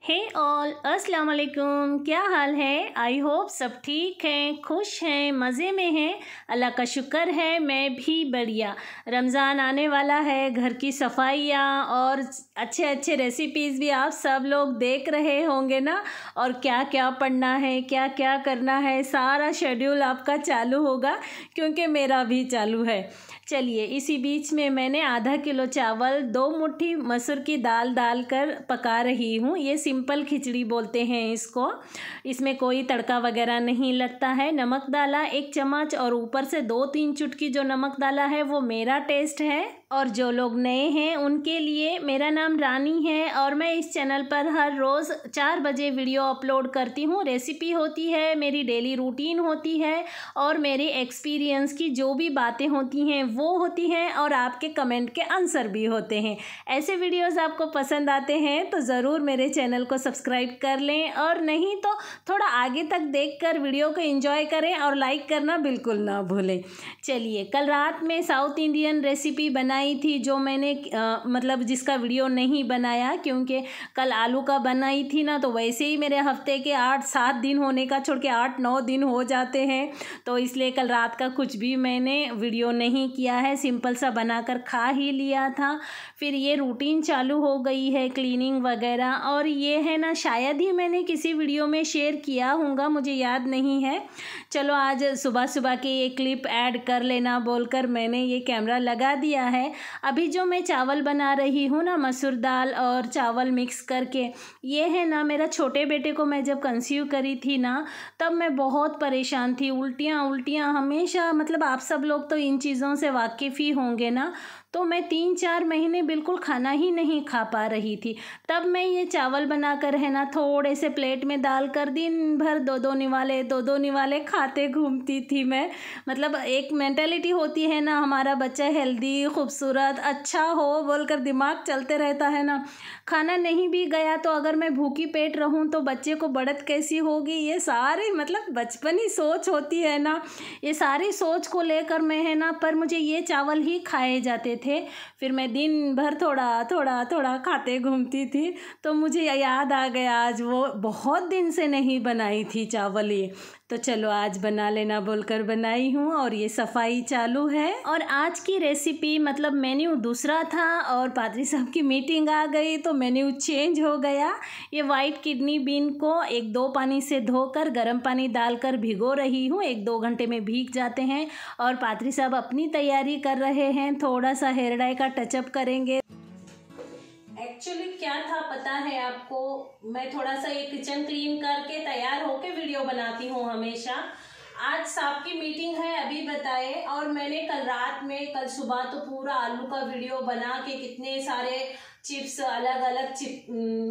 हे all अस्सलाम वालेकुम। क्या हाल है? आई होप सब ठीक हैं, खुश हैं, मज़े में हैं। अल्लाह का शुक्र है, मैं भी बढ़िया। रमज़ान आने वाला है, घर की सफाइयाँ और अच्छे अच्छे रेसिपीज़ भी आप सब लोग देख रहे होंगे ना। और क्या क्या पढ़ना है, क्या क्या करना है, सारा शेड्यूल आपका चालू होगा, क्योंकि मेरा भी चालू है। चलिए, इसी बीच में मैंने आधा किलो चावल, 2 मुट्ठी मसूर की दाल डालकर पका रही हूँ। ये सिंपल खिचड़ी बोलते हैं इसको। इसमें कोई तड़का वगैरह नहीं लगता है। नमक डाला 1 चम्मच और ऊपर से 2-3 चुटकी जो नमक डाला है वो मेरा टेस्ट है। और जो लोग नए हैं उनके लिए, मेरा नाम रानी है और मैं इस चैनल पर हर रोज़ 4 बजे वीडियो अपलोड करती हूँ। रेसिपी होती है, मेरी डेली रूटीन होती है और मेरे एक्सपीरियंस की जो भी बातें होती हैं वो होती हैं, और आपके कमेंट के आंसर भी होते हैं। ऐसे वीडियोस आपको पसंद आते हैं तो ज़रूर मेरे चैनल को सब्सक्राइब कर लें, और नहीं तो थोड़ा आगे तक देखकर वीडियो को एंजॉय करें और लाइक करना बिल्कुल ना भूलें। चलिए, कल रात में साउथ इंडियन रेसिपी बनाई थी, जो मैंने मतलब जिसका वीडियो नहीं बनाया, क्योंकि कल आलू का बनाई थी ना, तो वैसे ही मेरे हफ्ते के 8-7 दिन होने का छोड़ के 8-9 दिन हो जाते हैं, तो इसलिए कल रात का कुछ भी मैंने वीडियो नहीं किया है। सिंपल सा बनाकर खा ही लिया था। फिर ये रूटीन चालू हो गई है, क्लीनिंग वगैरह। और ये है ना, शायद ही मैंने किसी वीडियो में शेयर किया होगा, मुझे याद नहीं है। चलो, आज सुबह सुबह के ये क्लिप ऐड कर लेना बोलकर मैंने ये कैमरा लगा दिया है। अभी जो मैं चावल बना रही हूँ ना, मसूर दाल और चावल मिक्स करके, ये है ना, मेरा छोटे बेटे को मैं जब कंसीव करी थी ना, तब मैं बहुत परेशान थी। उल्टियाँ हमेशा, मतलब आप सब लोग तो इन चीज़ों से वाकिफ़ ही होंगे ना। तो मैं 3-4 महीने बिल्कुल खाना ही नहीं खा पा रही थी। तब मैं ये चावल बनाकर है ना, थोड़े से प्लेट में डालकर दिन भर 2-2 निवाले खाते घूमती थी मैं। मतलब एक मेंटालिटी होती है ना, हमारा बच्चा हेल्दी, खूबसूरत, अच्छा हो बोलकर दिमाग चलते रहता है ना। खाना नहीं भी गया तो अगर मैं भूखी पेट रहूं तो बच्चे को बढ़त कैसी होगी, ये सारी मतलब बचपनी सोच होती है ना। ये सारी सोच को लेकर मैं है ना, पर मुझे ये चावल ही खाए जाते थे। फिर मैं दिन भर थोड़ा खाते घूमती थी। तो मुझे याद आ गया, आज वो बहुत दिन से नहीं बनाई थी चावल ये, तो चलो आज बना लेना बोलकर बनाई हूँ। और ये सफाई चालू है। और आज की रेसिपी, मतलब मेन्यू दूसरा था और पादरी साहब की मीटिंग आ गई तो मेन्यू चेंज हो गया। ये वाइट किडनी बीन को 1-2 पानी से धोकर गर्म पानी डालकर भिगो रही हूँ। 1-2 घंटे में भीग जाते हैं। और पादरी साहब अपनी तैयारी कर रहे हैं, थोड़ा सा हेयर डाई का टचअप करेंगे। एक्चुअली क्या था पता है आपको, मैं थोड़ा सा ये किचन क्लीन करके तैयार होके वीडियो बनाती हूँ हमेशा। आज साहब की मीटिंग है अभी बताए, और मैंने कल रात में, कल सुबह तो पूरा आलू का वीडियो बना के कितने सारे चिप्स अलग अलग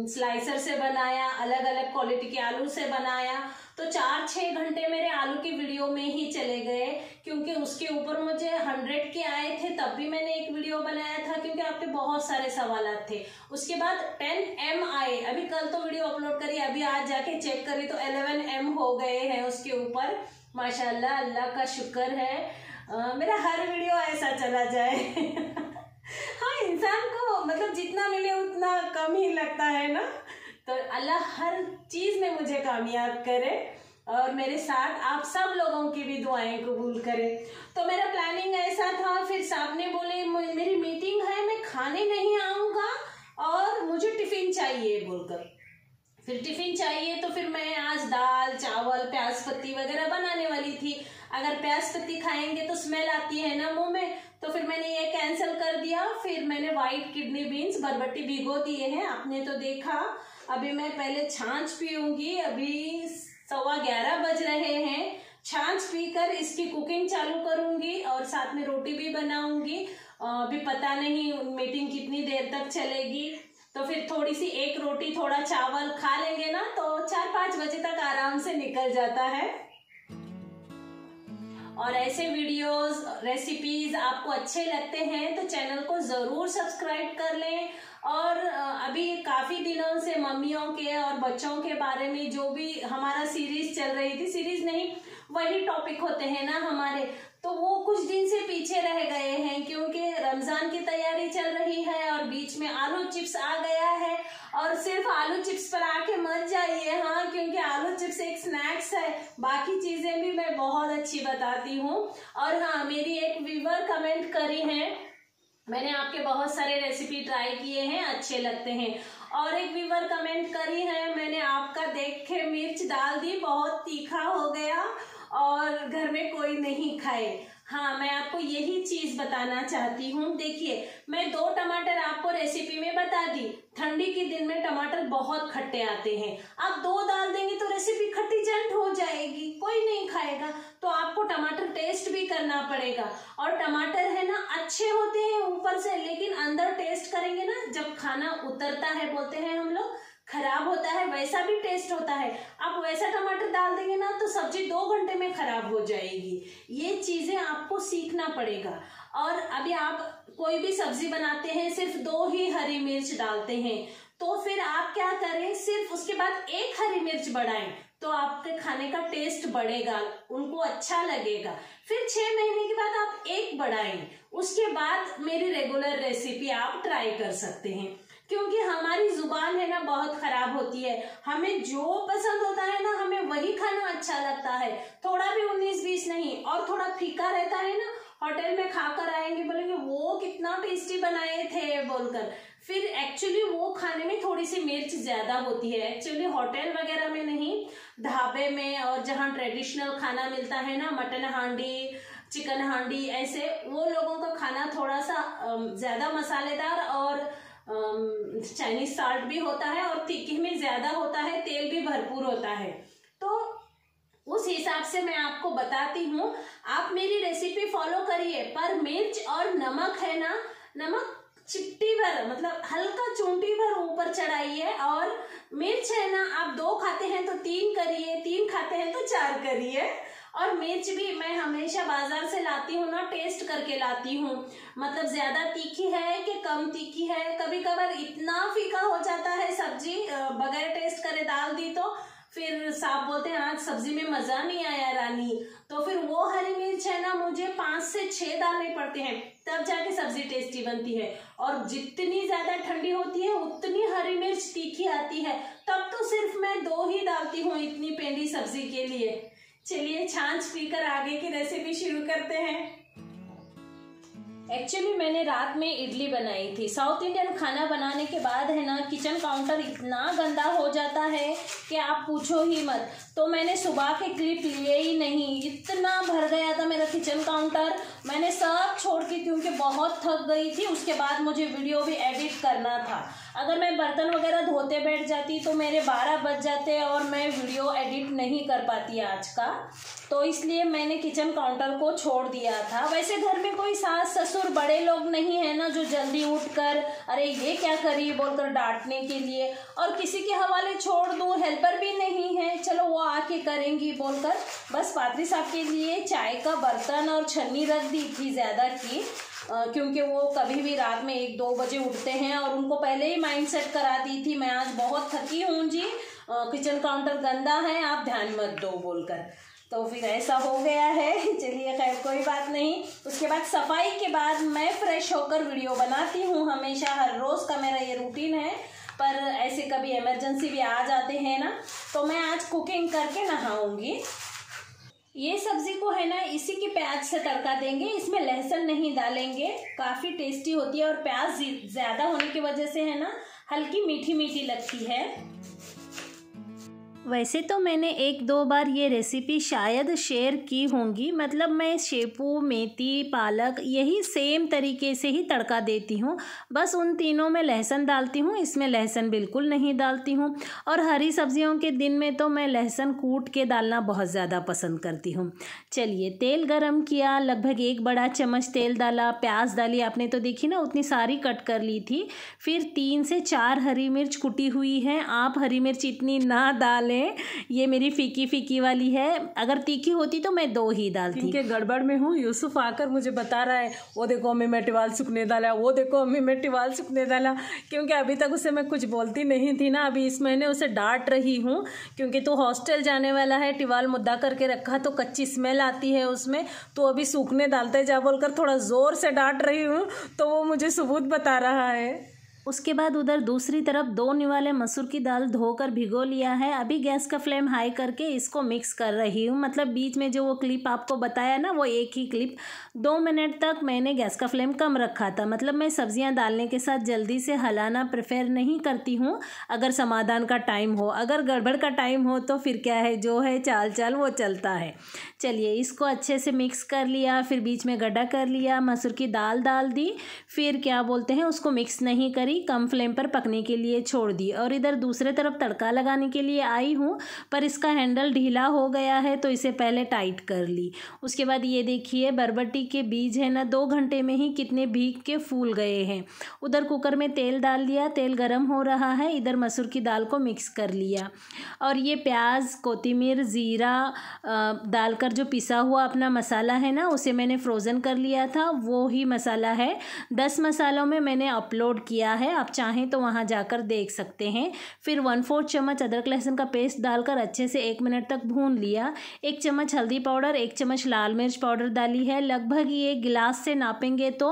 स्लाइसर से बनाया, अलग अलग क्वालिटी के आलू से बनाया। तो 4-6 घंटे मेरे आलू की वीडियो में ही चले गए, क्योंकि उसके ऊपर मुझे 100 के आए थे, तब भी मैंने एक वीडियो बनाया था, क्योंकि आपके बहुत सारे सवाल थे। उसके बाद 10M आए, अभी कल तो वीडियो अपलोड करी, अभी आज जाके चेक करी तो 11M हो गए हैं उसके ऊपर। माशाल्लाह, अल्लाह का शुक्र है। मेरा हर वीडियो ऐसा चला जाए। हाँ, इंसान को मतलब जितना मिले उतना कम ही लगता है ना। तो अल्लाह हर चीज़ में मुझे कामयाब करे, और मेरे साथ आप सब लोगों की भी दुआएं कबूल करे। तो मेरा प्लानिंग ऐसा था, फिर साहब ने बोले मेरी मीटिंग है, मैं खाने नहीं आऊँगा और मुझे टिफ़िन चाहिए बोलकर। फिर टिफ़िन चाहिए तो फिर मैं आज दाल चावल प्याज पत्ती वगैरह बनाने वाली थी। अगर प्याज पत्ती खाएंगे तो स्मेल आती है ना मुंह में, तो फिर मैंने ये कैंसिल कर दिया। फिर मैंने वाइट किडनी बीन्स बरबट्टी भिगो दिए हैं, आपने तो देखा। अभी मैं पहले छाछ पीऊंगी, अभी 11:15 बज रहे हैं। छाछ पीकर इसकी कुकिंग चालू करूंगी और साथ में रोटी भी बनाऊंगी। अभी पता नहीं मीटिंग कितनी देर तक चलेगी, तो फिर थोड़ी सी एक रोटी थोड़ा चावल खा लेंगे ना, तो 4-5 बजे तक आराम से निकल जाता है। और ऐसे वीडियोस, रेसिपीज आपको अच्छे लगते हैं तो चैनल को ज़रूर सब्सक्राइब कर लें। और अभी काफ़ी दिनों से मम्मियों के और बच्चों के बारे में जो भी हमारा सीरीज चल रही थी, सीरीज नहीं, वही टॉपिक होते हैं ना हमारे, तो वो कुछ दिन से पीछे रह गए हैं, क्योंकि रमज़ान की तैयारी चल रही है और बीच में आलू चिप्स आ गया है। और सिर्फ आलू चिप्स पर आके एक स्नैक्स है, बाकी चीज़ें भी मैं बहुत अच्छी बताती हूँ। और हाँ, मेरी एक व्यूअर कमेंट करी है, मैंने आपके बहुत सारे रेसिपी ट्राई किए हैं, अच्छे लगते हैं। और एक व्यूअर कमेंट करी है, मैंने आपका देख के मिर्च डाल दी, बहुत तीखा हो गया और घर में कोई नहीं खाए। हाँ, मैं आपको यही चीज बताना चाहती हूँ। देखिए, मैं 2 टमाटर आपको रेसिपी में बता दी। ठंडी के दिन में टमाटर बहुत खट्टे आते हैं, आप 2 डाल देंगे तो रेसिपी खट्टी जंट हो जाएगी, कोई नहीं खाएगा। तो आपको टमाटर टेस्ट भी करना पड़ेगा। और टमाटर है ना, अच्छे होते हैं ऊपर से, लेकिन अंदर टेस्ट करेंगे ना, जब खाना उतरता है, बोलते हैं हम लोग, खराब होता है, वैसा भी टेस्ट होता है। आप वैसा टमाटर डाल देंगे ना तो सब्जी 2 घंटे में खराब हो जाएगी। ये चीजें आपको सीखना पड़ेगा। और अभी आप कोई भी सब्जी बनाते हैं, सिर्फ 2 ही हरी मिर्च डालते हैं, तो फिर आप क्या करें, सिर्फ उसके बाद 1 हरी मिर्च बढ़ाएं, तो आपके खाने का टेस्ट बढ़ेगा, उनको अच्छा लगेगा। फिर 6 महीने के बाद आप 1 बढ़ाएं, उसके बाद मेरी रेगुलर रेसिपी आप ट्राई कर सकते हैं। क्योंकि हमारी जुबान है ना बहुत खराब होती है, हमें जो पसंद होता है ना, हमें वही खाना अच्छा लगता है, थोड़ा भी 19-20 नहीं। और थोड़ा फीका रहता है ना, होटल में खाकर आएंगे, बोलेंगे वो कितना टेस्टी बनाए थे बोलकर, फिर एक्चुअली वो खाने में थोड़ी सी मिर्च ज्यादा होती है। एक्चुअली होटल वगैरह में नहीं, ढाबे में और जहाँ ट्रेडिशनल खाना मिलता है ना, मटन हांडी, चिकन हांडी, ऐसे वो लोगों का खाना थोड़ा सा ज्यादा मसालेदार और चाइनीज साल्ट भी होता है और तीखी में ज्यादा होता है, तेल भी भरपूर होता है। तो उस हिसाब से मैं आपको बताती हूँ, आप मेरी रेसिपी फॉलो करिए। पर मिर्च और नमक है ना, नमक चिट्टी भर, मतलब हल्का चूंटी भर ऊपर चढ़ाइए। और मिर्च है ना, आप 2 खाते हैं तो 3 करिए, 3 खाते हैं तो 4 करिए। और मिर्च भी मैं हमेशा बाजार से लाती हूँ ना, टेस्ट करके लाती हूँ, मतलब ज्यादा तीखी है कि कम तीखी है। कभी कभार इतना फीका हो जाता है सब्जी, बगैर टेस्ट करे डाल दी तो फिर साहब बोलते हैं आज सब्जी में मजा नहीं आया रानी, तो फिर वो हरी मिर्च है ना, मुझे 5 से 6 डालने पड़ते हैं, तब जाके सब्जी टेस्टी बनती है। और जितनी ज्यादा ठंडी होती है उतनी हरी मिर्च तीखी आती है, तब तो सिर्फ मैं 2 ही डालती हूँ इतनी पेंडी सब्जी के लिए। चलिए छाछ पीकर आगे की रेसिपी शुरू करते हैं। एक्चुअली मैंने रात में इडली बनाई थी। साउथ इंडियन खाना बनाने के बाद है ना, किचन काउंटर इतना गंदा हो जाता है कि आप पूछो ही मत। तो मैंने सुबह के क्लिप लिए ही नहीं, इतना भर गया था मेरा किचन काउंटर, मैंने सब छोड़ के, क्योंकि बहुत थक गई थी। उसके बाद मुझे वीडियो भी एडिट करना था। अगर मैं बर्तन वगैरह धोते बैठ जाती तो मेरे 12 बज जाते और मैं वीडियो एडिट नहीं कर पाती आज का, तो इसलिए मैंने किचन काउंटर को छोड़ दिया था। वैसे घर में कोई सास ससुर बड़े लोग नहीं है ना जो जल्दी उठकर अरे ये क्या करी बोलकर डांटने के लिए, और किसी के हवाले छोड़ दूँ, हेल्पर भी नहीं है, चलो वो आके करेंगी बोलकर बस पात्री साहब के लिए चाय का बर्तन और छन्नी रख दी थी ज़्यादा की, क्योंकि वो कभी भी रात में 1-2 बजे उठते हैं और उनको पहले ही माइंड सेट करा दी थी मैं आज बहुत थकी हूँ जी, किचन काउंटर गंदा है, आप ध्यान मत दो बोलकर। तो फिर ऐसा हो गया है। चलिए खैर कोई बात नहीं। उसके बाद सफाई के बाद मैं फ्रेश होकर वीडियो बनाती हूँ, हमेशा हर रोज़ का मेरा ये रूटीन है। पर ऐसे कभी इमरजेंसी भी आ जाते हैं ना, तो मैं आज कुकिंग करके नहाऊंगी। ये सब्जी को है ना इसी के प्याज से तड़का देंगे, इसमें लहसुन नहीं डालेंगे, काफ़ी टेस्टी होती है और प्याज ज़्यादा होने की वजह से है ना हल्की मीठी मीठी लगती है। वैसे तो मैंने 1-2 बार ये रेसिपी शायद शेयर की होंगी, मतलब मैं शेपू, मेथी, पालक यही सेम तरीके से ही तड़का देती हूँ, बस उन तीनों में लहसुन डालती हूँ, इसमें लहसुन बिल्कुल नहीं डालती हूँ। और हरी सब्जियों के दिन में तो मैं लहसुन कूट के डालना बहुत ज़्यादा पसंद करती हूँ। चलिए तेल गरम किया, लगभग 1 बड़ा चम्मच तेल डाला, प्याज डाली, आपने तो देखी ना उतनी सारी कट कर ली थी। फिर 3 से 4 हरी मिर्च कुटी हुई है, आप हरी मिर्च इतनी ना डालें, ये मेरी फीकी फीकी वाली है, अगर तीखी होती तो मैं 2 ही डालती। इनके गड़बड़ में हूँ। यूसुफ आकर मुझे बता रहा है वो देखो अम्मी मैं टिवाल सूखने डाला, वो देखो अम्मी मैं टिवाल सूखने डाला, क्योंकि अभी तक उसे मैं कुछ बोलती नहीं थी ना, अभी इस महीने उसे डांट रही हूँ क्योंकि तो हॉस्टल जाने वाला है, टिवाल मुद्दा करके रखा तो कच्ची स्मेल आती है उसमें, तो अभी सूखने डालते जा बोलकर थोड़ा ज़ोर से डांट रही हूँ, तो वो मुझे सबूत बता रहा है। उसके बाद उधर दूसरी तरफ 2 निवाले मसूर की दाल धोकर भिगो लिया है। अभी गैस का फ्लेम हाई करके इसको मिक्स कर रही हूँ। मतलब बीच में जो वो क्लिप आपको बताया ना, वो एक ही क्लिप 2 मिनट तक मैंने गैस का फ्लेम कम रखा था। मतलब मैं सब्जियां डालने के साथ जल्दी से हलाना प्रेफर नहीं करती हूँ अगर समाधान का टाइम हो। अगर गड़बड़ का टाइम हो तो फिर क्या है, जो है चाल चाल वो चलता है। चलिए इसको अच्छे से मिक्स कर लिया, फिर बीच में गड्ढा कर लिया, मसूर की दाल डाल दी, फिर क्या बोलते हैं उसको मिक्स नहीं करी, कम फ्लेम पर पकने के लिए छोड़ दी। और इधर दूसरे तरफ तड़का लगाने के लिए आई हूँ, पर इसका हैंडल ढीला हो गया है तो इसे पहले टाइट कर ली। उसके बाद ये देखिए बरबटी के बीज है ना, 2 घंटे में ही कितने भीग के फूल गए हैं। उधर कुकर में तेल डाल दिया, तेल गर्म हो रहा है। इधर मसूर की दाल को मिक्स कर लिया और ये प्याज, कोथिमीर, ज़ीरा डालकर जो पिसा हुआ अपना मसाला है ना, उसे मैंने फ्रोज़न कर लिया था, वो ही मसाला है। 10 मसालों में मैंने अपलोड किया है, आप चाहें तो वहाँ जाकर देख सकते हैं। फिर 1/4 चम्मच अदरक लहसुन का पेस्ट डालकर अच्छे से 1 मिनट तक भून लिया। 1 चम्मच हल्दी पाउडर, 1 चम्मच लाल मिर्च पाउडर डाली है। लगभग ये गिलास से नापेंगे तो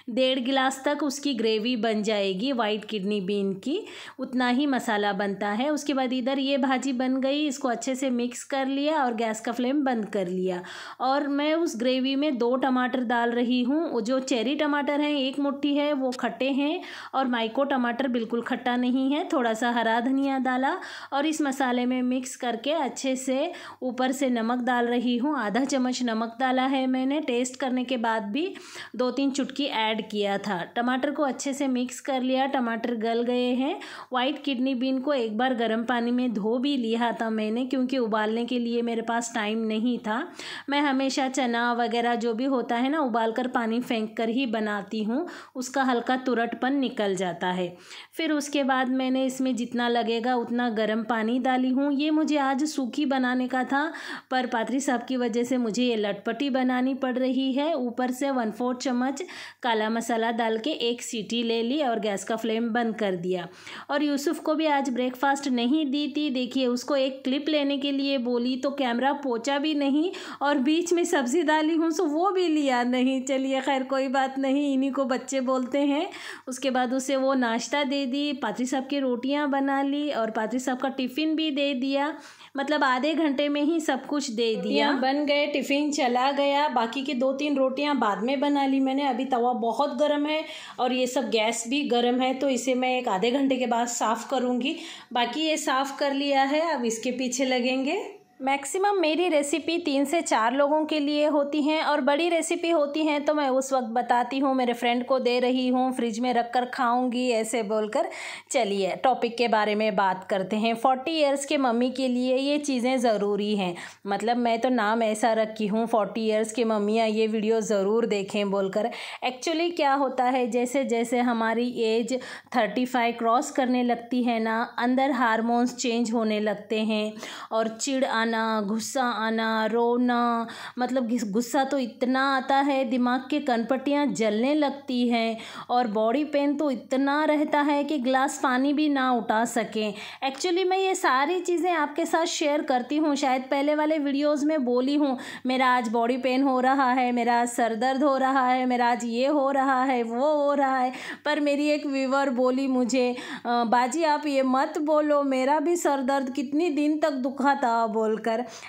1.5 गिलास तक उसकी ग्रेवी बन जाएगी वाइट किडनी बीन की, उतना ही मसाला बनता है। उसके बाद इधर ये भाजी बन गई, इसको अच्छे से मिक्स कर लिया और गैस का फ्लेम बंद कर लिया। और मैं उस ग्रेवी में 2 टमाटर डाल रही हूँ। जो चेरी टमाटर हैं 1 मुट्ठी है, वो खट्टे हैं, और माइको टमाटर बिल्कुल खट्टा नहीं है। थोड़ा सा हरा धनिया डाला और इस मसाले में मिक्स करके अच्छे से ऊपर से नमक डाल रही हूँ। आधा चम्मच नमक डाला है मैंने, टेस्ट करने के बाद भी 2-3 चुटकी ऐड किया था। टमाटर को अच्छे से मिक्स कर लिया, टमाटर गल गए हैं। वाइट किडनी बीन को एक बार गर्म पानी में धो भी लिया था मैंने, क्योंकि उबालने के लिए मेरे पास टाइम नहीं था। मैं हमेशा चना वगैरह जो भी होता है ना, उबाल कर पानी फेंक कर ही बनाती हूँ, उसका हल्का तुरटपन निकल जाता है। फिर उसके बाद मैंने इसमें जितना लगेगा उतना गर्म पानी डाली हूँ। ये मुझे आज सूखी बनाने का था, पर पात्री साहब की वजह से मुझे ये लटपटी बनानी पड़ रही है। ऊपर से 1/4 चम्मच काला मसाला डाल के 1 सीटी ले ली और गैस का फ्लेम बंद कर दिया। और यूसुफ को भी आज ब्रेकफास्ट नहीं दी थी। देखिए उसको एक क्लिप लेने के लिए बोली तो कैमरा पहुँचा भी नहीं, और बीच में सब्ज़ी डाली हूँ सो वो भी लिया नहीं। चलिए खैर कोई बात नहीं, इन्हीं को बच्चे बोलते हैं। उसके बाद उसे वो नाश्ता दे दी, पात्री साहब की रोटियां बना ली और पात्री साहब का टिफ़िन भी दे दिया। मतलब आधे घंटे में ही सब कुछ दे दिया, बन गए, टिफ़िन चला गया। बाकी की 2-3 रोटियां बाद में बना ली मैंने। अभी तवा बहुत गर्म है और ये सब गैस भी गर्म है, तो इसे मैं एक आधे घंटे के बाद साफ़ करूँगी। बाकी ये साफ़ कर लिया है, अब इसके पीछे लगेंगे। मैक्सिमम मेरी रेसिपी 3 से 4 लोगों के लिए होती हैं, और बड़ी रेसिपी होती हैं तो मैं उस वक्त बताती हूँ, मेरे फ्रेंड को दे रही हूँ, फ्रिज में रख कर खाऊँगी, ऐसे बोलकर। चलिए टॉपिक के बारे में बात करते हैं। 40 इयर्स के मम्मी के लिए ये चीज़ें ज़रूरी हैं। मतलब मैं तो नाम ऐसा रखी हूँ 40 इयर्स की मम्मियाँ ये वीडियो ज़रूर देखें बोलकर। एक्चुअली क्या होता है, जैसे जैसे हमारी एज 35 क्रॉस करने लगती है ना, अंदर हार्मोन्स चेंज होने लगते हैं और चिढ़ आना, गुस्सा आना, रोना, मतलब गुस्सा तो इतना आता है, दिमाग के कनपट्टियाँ जलने लगती हैं, और बॉडी पेन तो इतना रहता है कि गिलास पानी भी ना उठा सकें। एक्चुअली मैं ये सारी चीज़ें आपके साथ शेयर करती हूँ, शायद पहले वाले वीडियोस में बोली हूँ, मेरा आज बॉडी पेन हो रहा है, मेरा आज सर दर्द हो रहा है, मेरा आज ये हो रहा है, वो हो रहा है। पर मेरी एक व्यूवर बोली मुझे, बाजी आप ये मत बोलो, मेरा भी सर दर्द कितनी दिन तक दुखा था बोलकर।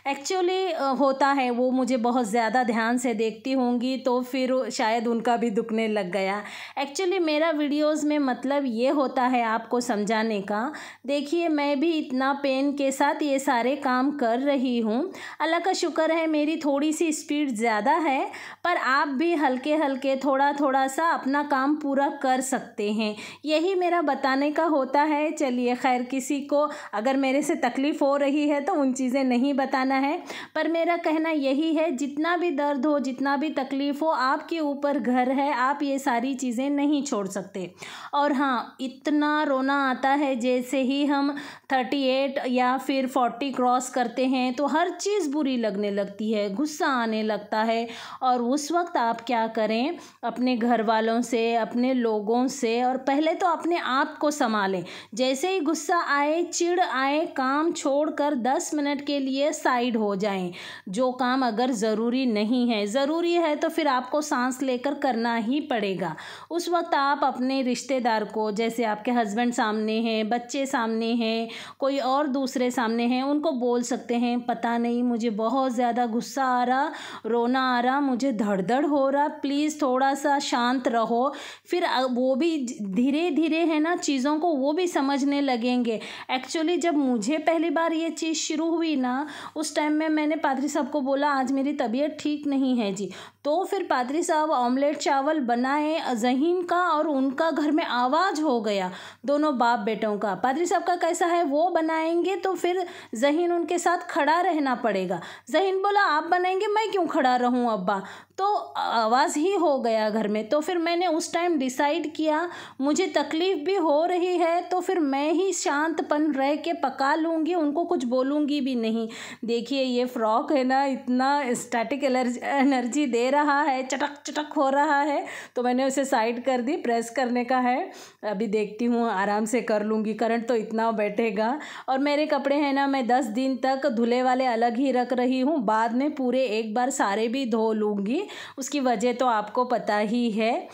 एक्चुअली होता है, वो मुझे बहुत ज़्यादा ध्यान से देखती होंगी तो फिर शायद उनका भी दुखने लग गया। एक्चुअली मेरा वीडियोस में मतलब ये होता है आपको समझाने का। देखिए मैं भी इतना पेन के साथ ये सारे काम कर रही हूँ। अल्लाह का शुक्र है मेरी थोड़ी सी स्पीड ज़्यादा है, पर आप भी हल्के हल्के थोड़ा थोड़ा सा अपना काम पूरा कर सकते हैं, यही मेरा बताने का होता है। चलिए खैर, किसी को अगर मेरे से तकलीफ़ हो रही है तो उन चीज़ें नहीं बताना है, पर मेरा कहना यही है, जितना भी दर्द हो, जितना भी तकलीफ़ हो, आपके ऊपर घर है, आप ये सारी चीज़ें नहीं छोड़ सकते। और हाँ, इतना रोना आता है जैसे ही हम 38 या फिर 40 क्रॉस करते हैं तो हर चीज़ बुरी लगने लगती है, गुस्सा आने लगता है। और उस वक्त आप क्या करें, अपने घर वालों से, अपने लोगों से, और पहले तो अपने आप को संभालें। जैसे ही गुस्सा आए, चिढ़ आए, काम छोड़कर 10 मिनट के लिए साइड हो जाएं। जो काम अगर ज़रूरी नहीं है, ज़रूरी है तो फिर आपको सांस लेकर करना ही पड़ेगा। उस वक्त आप अपने रिश्तेदार को, जैसे आपके हस्बैंड सामने हैं, बच्चे सामने हैं, कोई और दूसरे सामने हैं, उनको बोल सकते हैं पता नहीं मुझे बहुत ज़्यादा गुस्सा आ रहा, रोना आ रहा, मुझे धड़-धड़ हो रहा, प्लीज़ थोड़ा सा शांत रहो। फिर वो भी धीरे धीरे है ना चीज़ों को वो भी समझने लगेंगे। एक्चुअली जब मुझे पहली बार ये चीज़ शुरू हुई ना, उस टाइम में मैंने पादरी साहब को बोला आज मेरी तबीयत ठीक नहीं है जी। तो फिर पादरी साहब ऑमलेट चावल बनाए, ज़हीन का और उनका घर में आवाज़ हो गया, दोनों बाप बेटों का। पादरी साहब का कैसा है, वो बनाएंगे तो फिर ज़हीन उनके साथ खड़ा रहना पड़ेगा। ज़हीन बोला आप बनाएंगे, मैं क्यों खड़ा रहूं अब्बा, तो आवाज़ ही हो गया घर में। तो फिर मैंने उस टाइम डिसाइड किया मुझे तकलीफ़ भी हो रही है तो फिर मैं ही शांतपन रह के पका लूँगी, उनको कुछ बोलूँगी भी नहीं। देखिए ये फ्रॉक है ना इतना स्टैटिक एनर्जी दे रहा है, चटक चटक हो रहा है, तो मैंने उसे साइड कर दी। प्रेस करने का है, अभी देखती हूँ आराम से कर लूँगी, करंट तो इतना बैठेगा। और मेरे कपड़े हैं ना मैं 10 दिन तक धुले वाले अलग ही रख रही हूँ, बाद में पूरे एक बार सारे भी धो लूँगी। उसकी वजह तो आपको पता ही है।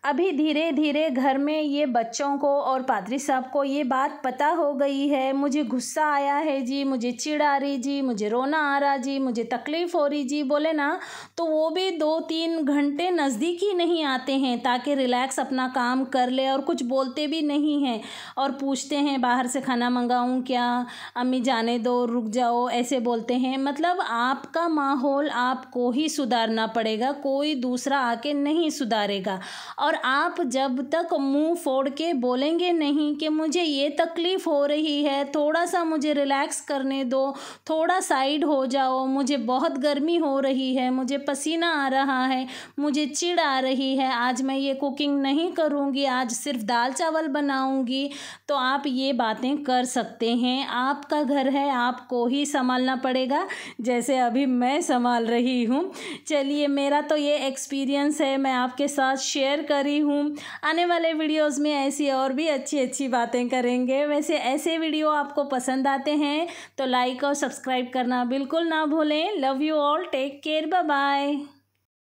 अभी धीरे धीरे घर में ये बच्चों को और पादरी साहब को ये बात पता हो गई है, मुझे गुस्सा आया है जी, मुझे चिढ़ आ रही जी, मुझे रोना आ रहा जी, मुझे तकलीफ़ हो रही जी, बोले ना तो वो भी 2-3 घंटे नज़दीक ही नहीं आते हैं ताकि रिलैक्स अपना काम कर ले, और कुछ बोलते भी नहीं हैं और पूछते हैं बाहर से खाना मंगाऊं क्या, अम्मी जाने दो, रुक जाओ, ऐसे बोलते हैं। मतलब आपका माहौल आपको ही सुधारना पड़ेगा, कोई दूसरा आके नहीं सुधारेगा। और आप जब तक मुंह फोड़ के बोलेंगे नहीं कि मुझे ये तकलीफ़ हो रही है, थोड़ा सा मुझे रिलैक्स करने दो, थोड़ा साइड हो जाओ, मुझे बहुत गर्मी हो रही है, मुझे पसीना आ रहा है, मुझे चिढ़ आ रही है, आज मैं ये कुकिंग नहीं करूँगी, आज सिर्फ दाल चावल बनाऊँगी, तो आप ये बातें कर सकते हैं। आपका घर है, आपको ही संभालना पड़ेगा, जैसे अभी मैं संभाल रही हूँ। चलिए मेरा तो ये एक्सपीरियंस है, मैं आपके साथ शेयर करी हूँ। आने वाले वीडियोस में ऐसी और भी अच्छी अच्छी बातें करेंगे। वैसे ऐसे वीडियो आपको पसंद आते हैं तो लाइक और सब्सक्राइब करना बिल्कुल ना भूलें। Love you all, take care, bye bye.